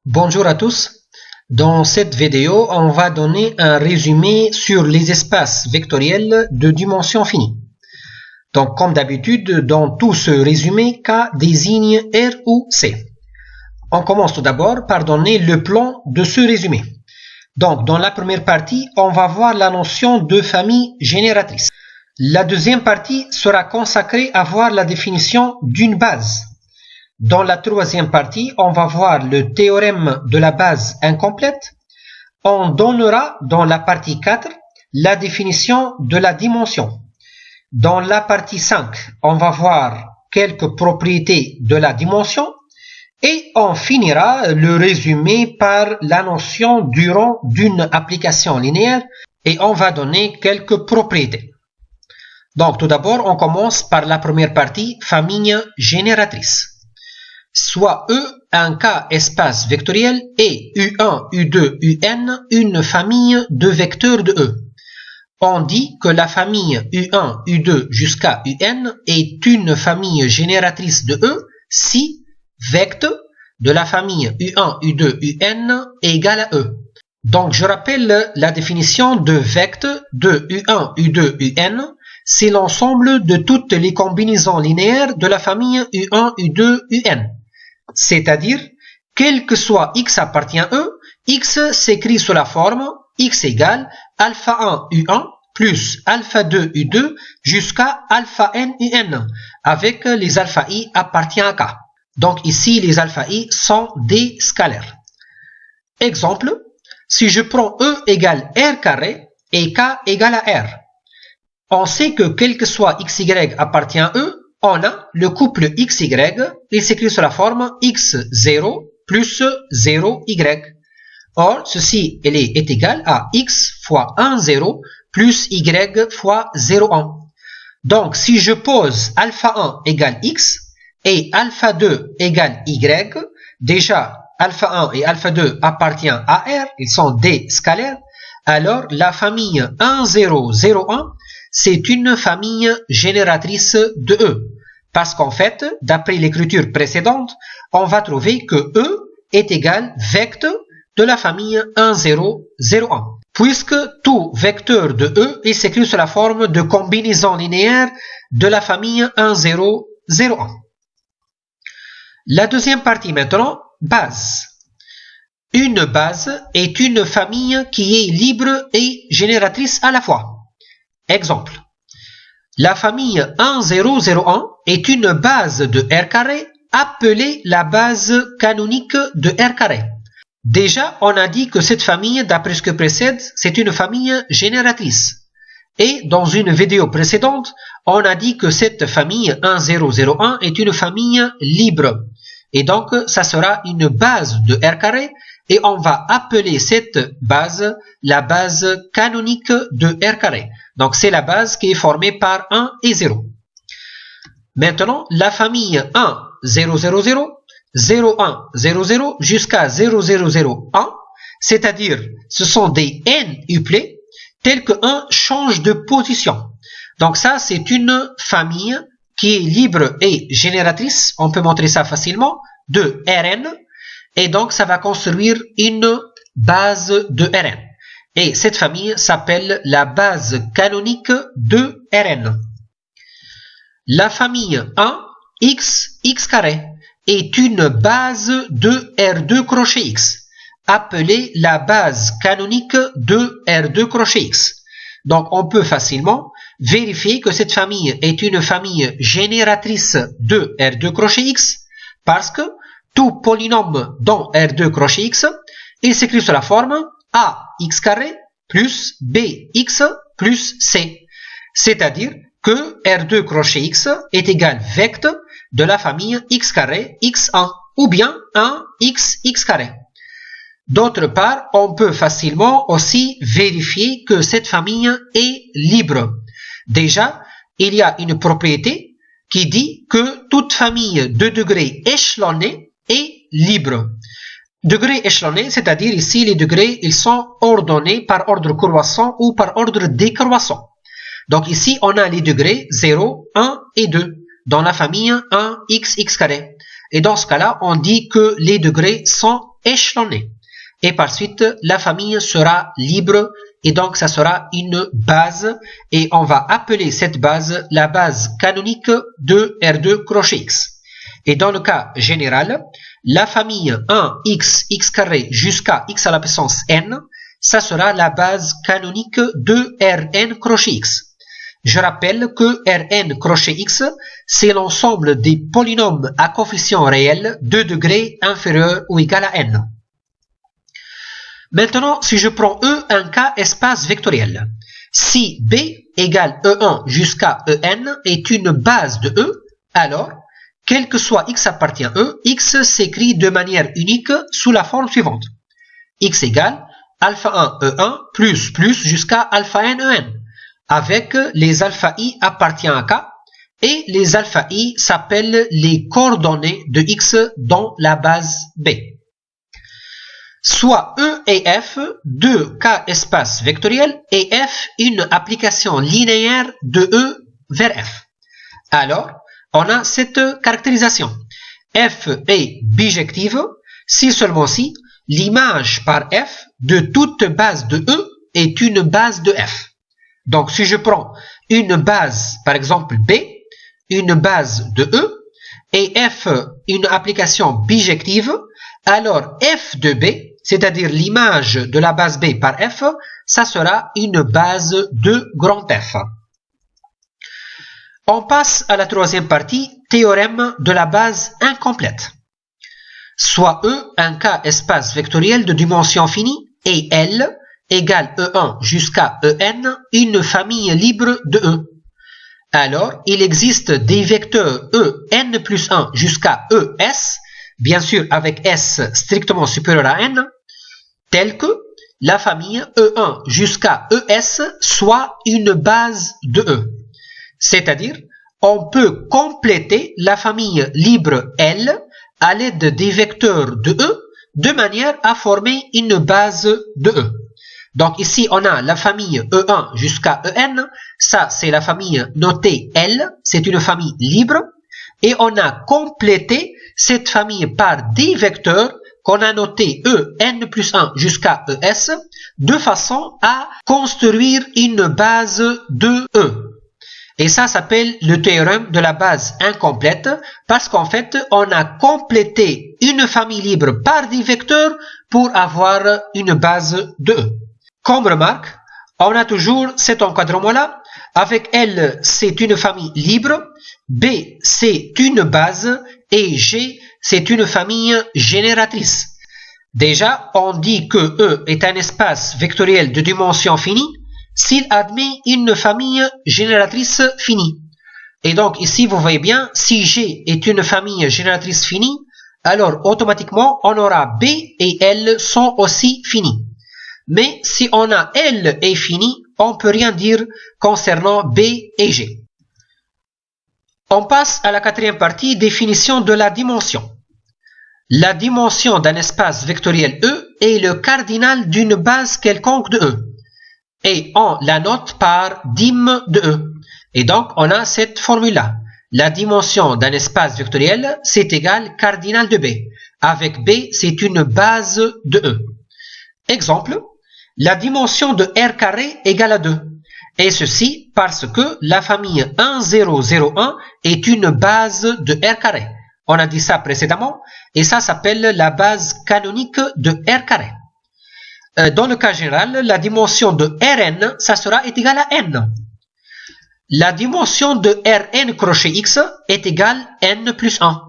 Bonjour à tous. Dans cette vidéo, on va donner un résumé sur les espaces vectoriels de dimension finie. Donc, comme d'habitude, dans tout ce résumé, K désigne R ou C. On commence tout d'abord par donner le plan de ce résumé. Donc, dans la première partie, on va voir la notion de famille génératrice. La deuxième partie sera consacrée à voir la définition d'une base. Dans la troisième partie, on va voir le théorème de la base incomplète. On donnera dans la partie 4 la définition de la dimension. Dans la partie 5, on va voir quelques propriétés de la dimension. Et on finira le résumé par la notion du rang d'une application linéaire et on va donner quelques propriétés. Donc tout d'abord, on commence par la première partie, famille génératrice. Soit E un K espace vectoriel et U1, U2, UN une famille de vecteurs de E. On dit que la famille U1, U2 jusqu'à UN est une famille génératrice de E si vect de la famille U1, U2, UN est égal à E. Donc je rappelle la définition de vect de U1, U2, UN. C'est l'ensemble de toutes les combinaisons linéaires de la famille U1, U2, UN. C'est-à-dire, quel que soit x appartient à E, x s'écrit sous la forme x égale alpha 1 U1 plus alpha 2 U2 jusqu'à alpha n UN, avec les alpha i appartient à K. Donc ici, les alpha i sont des scalaires. Exemple, si je prends E égale R carré et K égale à R, on sait que quel que soit xy appartient à E, on a le couple xy, il s'écrit sous la forme x0 plus 0y. Or, ceci est égal à x fois 1, 0 plus y fois 0, 1. Donc, si je pose alpha 1 égale x et alpha 2 égale y, déjà alpha 1 et alpha 2 appartiennent à R, ils sont des scalaires, alors la famille 1, 0, 0, 1, c'est une famille génératrice de E. Parce qu'en fait, d'après l'écriture précédente, on va trouver que E est égal vect de la famille 1, 0, 0, 1. Puisque tout vecteur de E est s'écrit sous la forme de combinaison linéaire de la famille 1, 0, 0, 1. La deuxième partie maintenant, base. Une base est une famille qui est libre et génératrice à la fois. Exemple, la famille 1, 0, 0, 1 est une base de R carré appelée la base canonique de R carré. Déjà, on a dit que cette famille, d'après ce que précède, c'est une famille génératrice. Et dans une vidéo précédente, on a dit que cette famille 1, 0, 0, 1 est une famille libre. Et donc, ça sera une base de R carré et on va appeler cette base la base canonique de R carré. Donc, c'est la base qui est formée par 1 et 0. Maintenant, la famille 1, 0, 0, 0, 0, 1, 0, 0 jusqu'à 0, 0, 0, 1, c'est-à-dire ce sont des n uplets tels que 1 change de position. Donc ça, c'est une famille qui est libre et génératrice, on peut montrer ça facilement, de Rn, et donc ça va construire une base de Rn. Et cette famille s'appelle la base canonique de Rn. La famille 1, x, x carré, est une base de R2 crochet x, appelée la base canonique de R2 crochet x. Donc on peut facilement vérifier que cette famille est une famille génératrice de R2 crochet x, parce que tout polynôme dans R2 crochet x, il s'écrit sous la forme ax carré plus bx plus c. C'est-à-dire que R2 crochet x est égal vect de la famille x carré x1 ou bien 1x x carré. D'autre part, on peut facilement aussi vérifier que cette famille est libre. Déjà, il y a une propriété qui dit que toute famille de degrés échelonnés est libre. Degrés échelonnés, c'est-à-dire ici les degrés, ils sont ordonnés par ordre croissant ou par ordre décroissant. Donc ici, on a les degrés 0, 1 et 2 dans la famille 1x, x carré. Et dans ce cas-là, on dit que les degrés sont échelonnée. Et par suite, la famille sera libre et donc ça sera une base et on va appeler cette base la base canonique de R2 crochet X. Et dans le cas général, la famille 1x, x carré jusqu'à x à la puissance n, ça sera la base canonique de Rn crochet X. Je rappelle que Rn crochet X, c'est l'ensemble des polynômes à coefficient réel de degré inférieur ou égal à n. Maintenant, si je prends E un cas espace vectoriel, si B égale E1 jusqu'à En est une base de E, alors, quel que soit x appartient à E, x s'écrit de manière unique sous la forme suivante. X égale alpha 1 E1 plus jusqu'à alpha n En, avec les alpha i appartient à K, et les alpha i s'appellent les coordonnées de x dans la base B. Soit E et F, deux cas espaces vectoriels, et F une application linéaire de E vers F. Alors, on a cette caractérisation. F est bijective si seulement si l'image par F de toute base de E est une base de F. Donc, si je prends une base, par exemple B, une base de E, et F une application bijective, alors F de B, c'est-à-dire l'image de la base B par F, ça sera une base de grand F. On passe à la troisième partie, théorème de la base incomplète. Soit E un cas espace vectoriel de dimension finie et L égale E1 jusqu'à En une famille libre de E. Alors, il existe des vecteurs E n plus 1 jusqu'à ES, bien sûr avec S strictement supérieur à n, tels que la famille E1 jusqu'à ES soit une base de E. C'est-à-dire, on peut compléter la famille libre L à l'aide des vecteurs de E de manière à former une base de E. Donc ici, on a la famille E1 jusqu'à En, ça c'est la famille notée L, c'est une famille libre, et on a complété cette famille par des vecteurs qu'on a notés En plus 1 jusqu'à ES, de façon à construire une base de E. Et ça s'appelle le théorème de la base incomplète, parce qu'en fait, on a complété une famille libre par des vecteurs pour avoir une base de E. Comme remarque, on a toujours cet encadrement-là. Avec L, c'est une famille libre, B, c'est une base, et G, c'est une famille génératrice. Déjà, on dit que E est un espace vectoriel de dimension finie s'il admet une famille génératrice finie. Et donc ici, vous voyez bien, si G est une famille génératrice finie, alors automatiquement, on aura B et L sont aussi finis. Mais si on a L est fini, on ne peut rien dire concernant B et G. On passe à la quatrième partie, définition de la dimension. La dimension d'un espace vectoriel E est le cardinal d'une base quelconque de E. Et on la note par dim de E. Et donc, on a cette formule-là. La dimension d'un espace vectoriel, c'est égal cardinal de B. Avec B, c'est une base de E. Exemple, la dimension de R carré égale à 2. Et ceci parce que la famille 1, 0, 0, 1 est une base de R carré. On a dit ça précédemment, et ça s'appelle la base canonique de R carré. Dans le cas général, la dimension de Rn, ça sera égale à n. La dimension de Rn crochet x est égale n plus 1.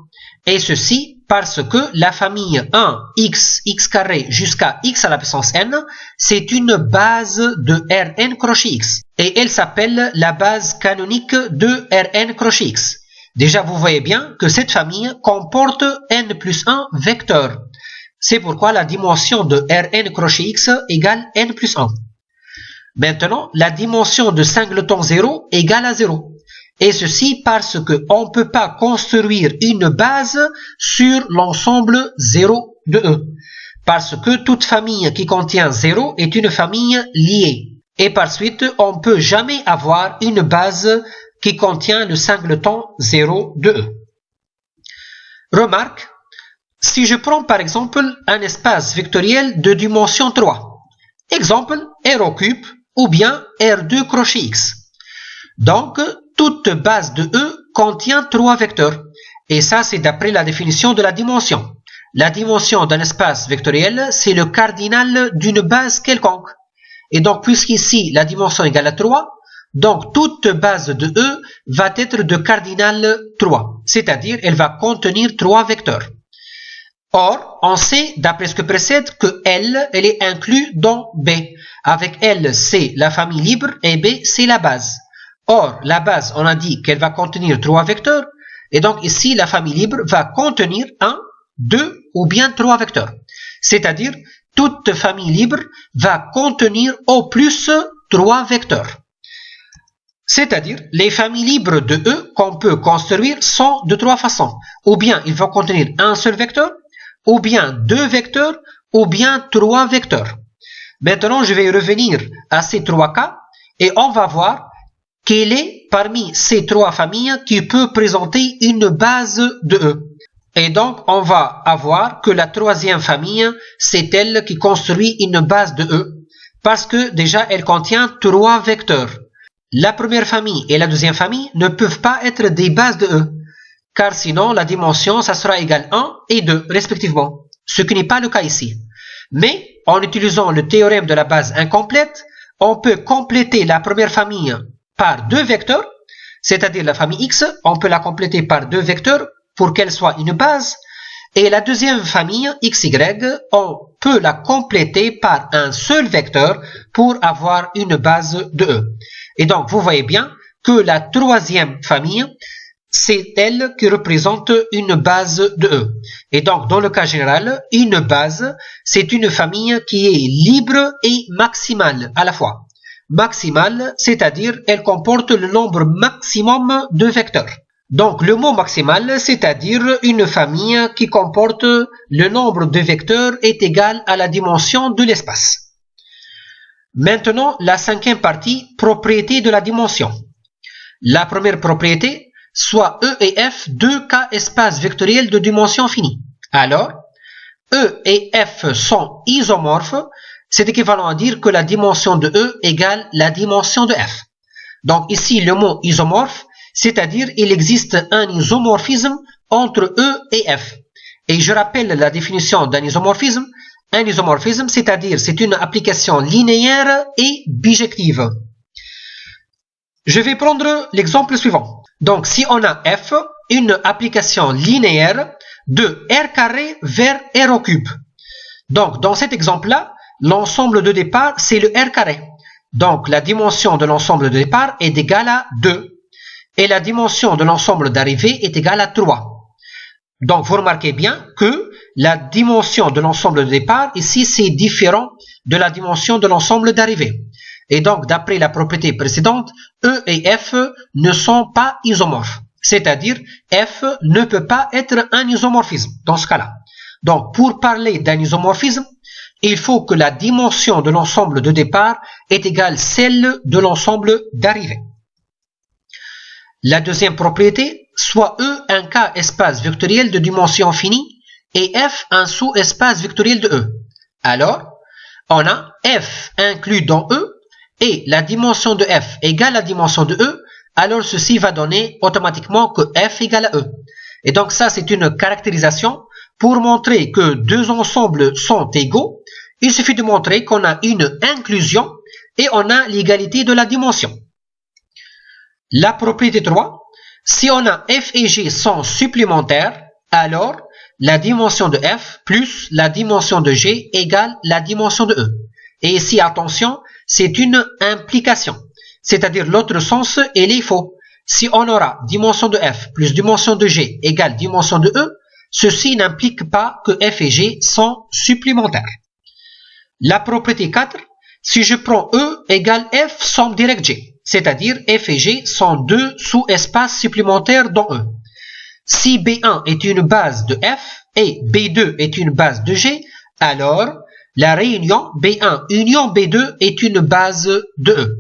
Et ceci parce que la famille 1x, x carré jusqu'à x à la puissance n, c'est une base de Rn crochet x. Et elle s'appelle la base canonique de Rn crochet x. Déjà, vous voyez bien que cette famille comporte n plus 1 vecteurs. C'est pourquoi la dimension de Rn crochet x égale n plus 1. Maintenant, la dimension de singleton 0 égale à 0. Et ceci parce qu'on ne peut pas construire une base sur l'ensemble 0 de E. Parce que toute famille qui contient 0 est une famille liée. Et par suite, on ne peut jamais avoir une base qui contient le singleton 0 de E. Remarque, Si je prends par exemple un espace vectoriel de dimension 3, exemple R au cube ou bien R2 crochet X. Donc, toute base de E contient 3 vecteurs. Et ça, c'est d'après la définition de la dimension. La dimension d'un espace vectoriel, c'est le cardinal d'une base quelconque. Et donc, puisqu'ici, la dimension égale à 3, donc toute base de E va être de cardinal 3. C'est-à-dire, elle va contenir 3 vecteurs. Or, on sait, d'après ce que précède, que L, elle est inclue dans B. Avec L, c'est la famille libre et B, c'est la base. Or, la base, on a dit qu'elle va contenir 3 vecteurs. Et donc, ici, la famille libre va contenir 1, 2 ou bien 3 vecteurs. C'est-à-dire, toute famille libre va contenir au plus 3 vecteurs. C'est-à-dire, les familles libres de E qu'on peut construire sont de 3 façons. Ou bien, ils vont contenir un seul vecteur, ou bien 2 vecteurs, ou bien 3 vecteurs. Maintenant, je vais revenir à ces 3 cas et on va voir quelle est parmi ces 3 familles qui peut présenter une base de E. Et donc, on va avoir que la troisième famille, c'est elle qui construit une base de E, parce que déjà, elle contient 3 vecteurs. La première famille et la deuxième famille ne peuvent pas être des bases de E, car sinon, la dimension, ça sera égal 1 et 2, respectivement, ce qui n'est pas le cas ici. Mais, en utilisant le théorème de la base incomplète, on peut compléter la première famille par 2 vecteurs, c'est-à-dire la famille X, on peut la compléter par 2 vecteurs pour qu'elle soit une base, et la deuxième famille, XY, on peut la compléter par un seul vecteur pour avoir une base de E. Et donc, vous voyez bien que la troisième famille, c'est elle qui représente une base de E. Et donc, dans le cas général, une base, c'est une famille qui est libre et maximale à la fois. Maximale, c'est-à-dire elle comporte le nombre maximum de vecteurs. Donc, le mot maximal, c'est-à-dire une famille qui comporte le nombre de vecteurs est égal à la dimension de l'espace. Maintenant, la cinquième partie, propriété de la dimension. La première propriété, soit E et F, 2 cas espaces vectoriels de dimension finie. Alors, E et F sont isomorphes, c'est équivalent à dire que la dimension de E égale la dimension de F. Donc ici, le mot isomorphe, c'est-à-dire il existe un isomorphisme entre E et F. Et je rappelle la définition d'un isomorphisme. Un isomorphisme, c'est-à-dire c'est une application linéaire et bijective. Je vais prendre l'exemple suivant. Donc si on a F, une application linéaire de R carré vers R au cube. Donc dans cet exemple-là, l'ensemble de départ, c'est le R carré. Donc la dimension de l'ensemble de départ est égale à 2. Et la dimension de l'ensemble d'arrivée est égale à 3. Donc vous remarquez bien que la dimension de l'ensemble de départ, ici, c'est différent de la dimension de l'ensemble d'arrivée. Et donc, d'après la propriété précédente, E et F ne sont pas isomorphes. C'est-à-dire, F ne peut pas être un isomorphisme dans ce cas-là. Donc, pour parler d'un isomorphisme, il faut que la dimension de l'ensemble de départ est égale à celle de l'ensemble d'arrivée. La deuxième propriété, soit E un cas espace vectoriel de dimension finie et F un sous-espace vectoriel de E. Alors, on a F inclus dans E et la dimension de F égale la dimension de E, alors ceci va donner automatiquement que F égale à E. Et donc ça, c'est une caractérisation pour montrer que deux ensembles sont égaux. Il suffit de montrer qu'on a une inclusion et on a l'égalité de la dimension. La propriété 3, si on a F et G sont supplémentaires, alors la dimension de F plus la dimension de G égale la dimension de E. Et ici, attention, c'est une implication, c'est-à-dire l'autre sens, il est faux. Si on aura dimension de F plus dimension de G égale dimension de E, ceci n'implique pas que F et G sont supplémentaires. La propriété 4, si je prends E égale F somme directe G, c'est-à-dire F et G sont deux sous-espaces supplémentaires dans E. Si B1 est une base de F et B2 est une base de G, alors la réunion B1 union B2 est une base de E.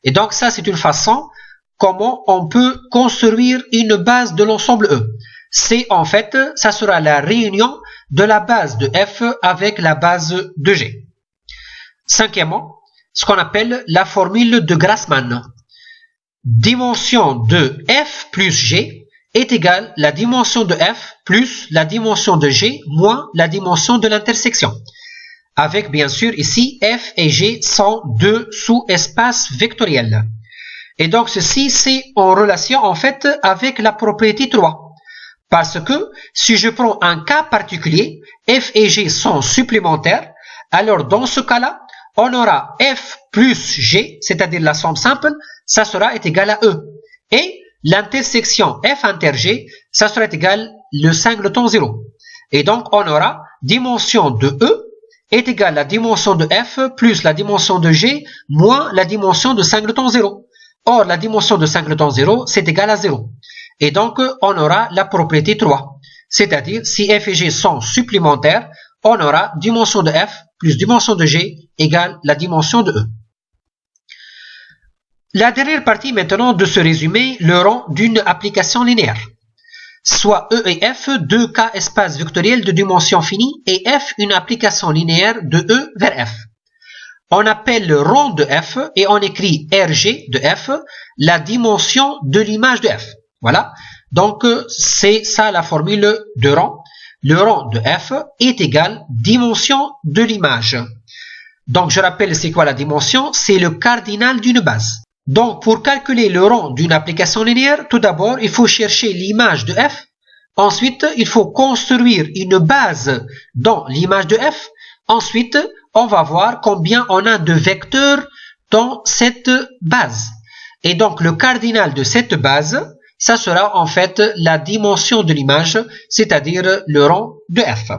Et donc ça, c'est une façon comment on peut construire une base de l'ensemble E. C'est en fait, ça sera la réunion de la base de f avec la base de g. Cinquièmement, ce qu'on appelle la formule de Grassmann. Dimension de f plus g est égale à la dimension de f plus la dimension de g moins la dimension de l'intersection. Avec bien sûr ici f et g sont deux sous-espaces vectoriels. Et donc ceci c'est en relation en fait avec la propriété 3. Parce que si je prends un cas particulier, f et g sont supplémentaires, alors dans ce cas-là, on aura f plus g, c'est-à-dire la somme simple, ça sera égal à e. Et l'intersection f inter g, ça sera égal le singleton 0. Et donc on aura dimension de e est égale à la dimension de f plus la dimension de g moins la dimension de singleton 0. Or la dimension de singleton 0 c'est égal à 0. Et donc on aura la propriété 3. C'est-à-dire si f et g sont supplémentaires, on aura dimension de f plus dimension de g égale la dimension de e. La dernière partie maintenant de ce résumé, le rang d'une application linéaire. Soit E et F, deux cas espaces vectoriels de dimension finie, et F une application linéaire de E vers F. On appelle le rang de F et on écrit RG de F, la dimension de l'image de F. Voilà, donc c'est ça la formule de rang. Le rang de f est égal dimension de l'image. Donc je rappelle c'est quoi la dimension? C'est le cardinal d'une base. Donc pour calculer le rang d'une application linéaire, tout d'abord il faut chercher l'image de f. Ensuite il faut construire une base dans l'image de f. Ensuite on va voir combien on a de vecteurs dans cette base. Et donc le cardinal de cette base, ça sera en fait la dimension de l'image, c'est-à-dire le rang de f.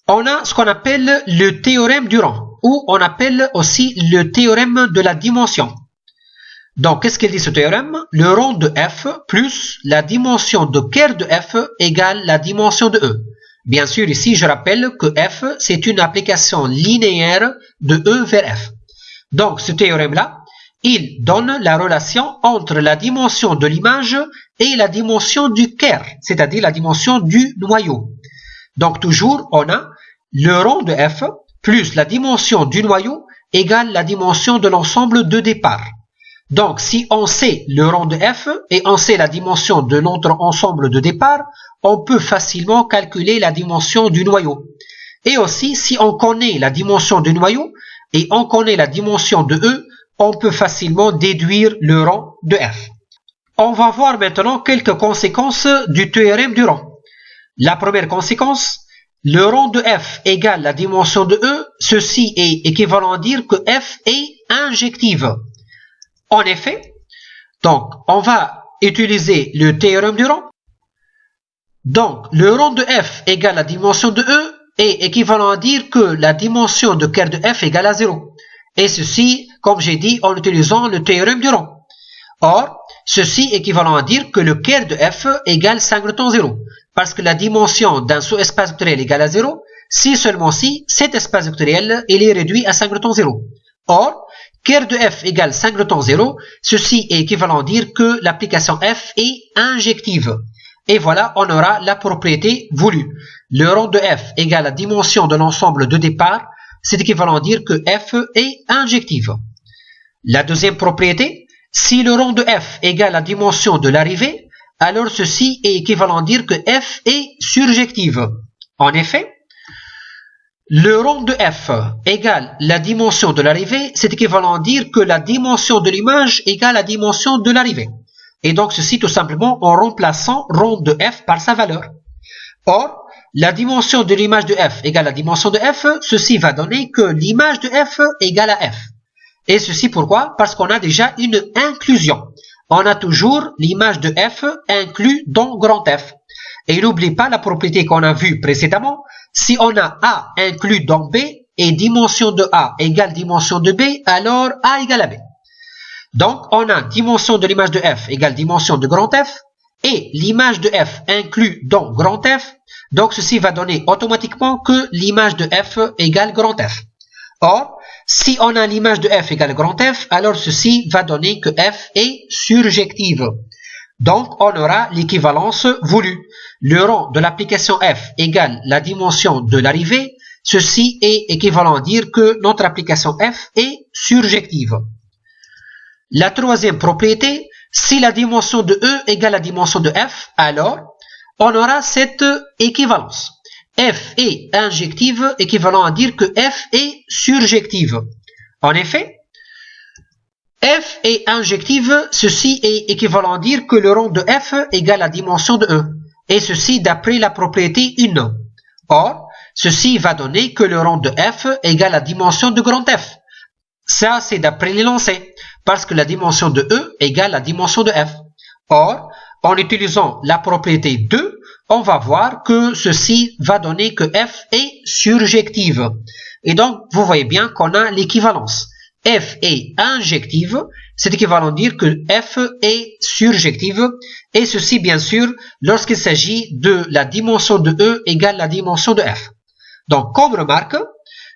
On a ce qu'on appelle le théorème du rang, ou on appelle aussi le théorème de la dimension. Donc, qu'est-ce qu'il dit ce théorème? Le rang de f plus la dimension de kerr de f égale la dimension de e. Bien sûr, ici, je rappelle que f, c'est une application linéaire de e vers f. Donc, ce théorème-là, il donne la relation entre la dimension de l'image et la dimension du kerr, c'est-à-dire la dimension du noyau. Donc toujours, on a le rang de f plus la dimension du noyau égale la dimension de l'ensemble de départ. Donc si on sait le rang de f et on sait la dimension de notre ensemble de départ, on peut facilement calculer la dimension du noyau. Et aussi, si on connaît la dimension du noyau et on connaît la dimension de e, on peut facilement déduire le rang de f. On va voir maintenant quelques conséquences du théorème du rang. La première conséquence, le rang de f égale la dimension de e, ceci est équivalent à dire que f est injective. En effet, donc on va utiliser le théorème du rang. Donc le rang de f égale la dimension de e est équivalent à dire que la dimension de kerr de f égale à 0. Et ceci, comme j'ai dit, en utilisant le théorème du rang. Or, ceci est équivalent à dire que le kerr de f égale singleton 0. Parce que la dimension d'un sous-espace vectoriel égale à 0, si seulement si cet espace vectoriel il est réduit à singleton 0. Or, kerr de f égale singleton 0, ceci est équivalent à dire que l'application f est injective. Et voilà, on aura la propriété voulue. Le rang de f égale la dimension de l'ensemble de départ, c'est équivalent à dire que f est injective. La deuxième propriété, si le rang de f égale la dimension de l'arrivée, alors ceci est équivalent à dire que f est surjective. En effet, le rang de f égale la dimension de l'arrivée, c'est équivalent à dire que la dimension de l'image égale la dimension de l'arrivée. Et donc ceci tout simplement en remplaçant rang de f par sa valeur. Or, la dimension de l'image de f égale la dimension de f, ceci va donner que l'image de f égale à f. Et ceci pourquoi? Parce qu'on a déjà une inclusion. On a toujours l'image de f inclus dans grand F. Et n'oublie pas la propriété qu'on a vue précédemment. Si on a a inclus dans b et dimension de a égale dimension de b, alors a égale à b. Donc on a dimension de l'image de f égale dimension de grand F et l'image de f inclus dans grand F. Donc ceci va donner automatiquement que l'image de f égale grand F. Or, si on a l'image de f égale grand F, alors ceci va donner que f est surjective. Donc on aura l'équivalence voulue. le rang de l'application f égale la dimension de l'arrivée, ceci est équivalent à dire que notre application f est surjective. La troisième propriété, si la dimension de E égale la dimension de f, alors on aura cette équivalence. F est injective, équivalent à dire que f est surjective. En effet, f est injective, ceci est équivalent à dire que le rang de f égale la dimension de E, et ceci d'après la propriété unknown. Or, ceci va donner que le rang de f égale la dimension de grand F. Ça, c'est d'après l'énoncé, parce que la dimension de E égale la dimension de f. Or, en utilisant la propriété 2, on va voir que ceci va donner que f est surjective. Et donc, vous voyez bien qu'on a l'équivalence. F est injective, c'est équivalent à dire que f est surjective, et ceci bien sûr lorsqu'il s'agit de la dimension de E égale la dimension de f. Donc, comme remarque,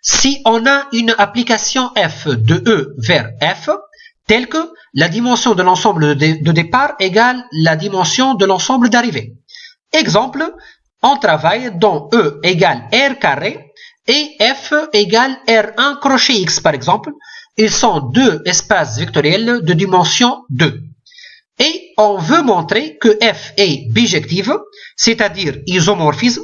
si on a une application f de E vers f, telle que la dimension de l'ensemble de départ égale la dimension de l'ensemble d'arrivée. Exemple, on travaille dans E égale R carré et F égale R1 crochet X par exemple. Ils sont deux espaces vectoriels de dimension 2. Et on veut montrer que F est bijective, c'est-à-dire isomorphisme.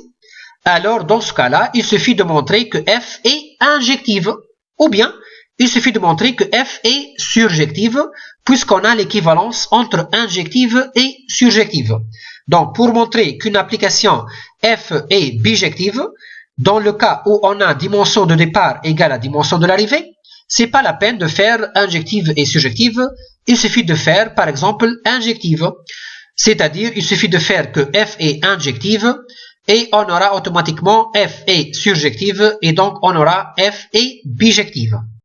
Alors dans ce cas-là, il suffit de montrer que F est injective. Ou bien, il suffit de montrer que F est surjective, puisqu'on a l'équivalence entre injective et surjective. Donc, pour montrer qu'une application F est bijective, dans le cas où on a dimension de départ égale à dimension de l'arrivée, c'est pas la peine de faire injective et surjective, il suffit de faire, par exemple, injective. C'est-à-dire, il suffit de faire que F est injective, et on aura automatiquement F est surjective, et donc on aura F est bijective.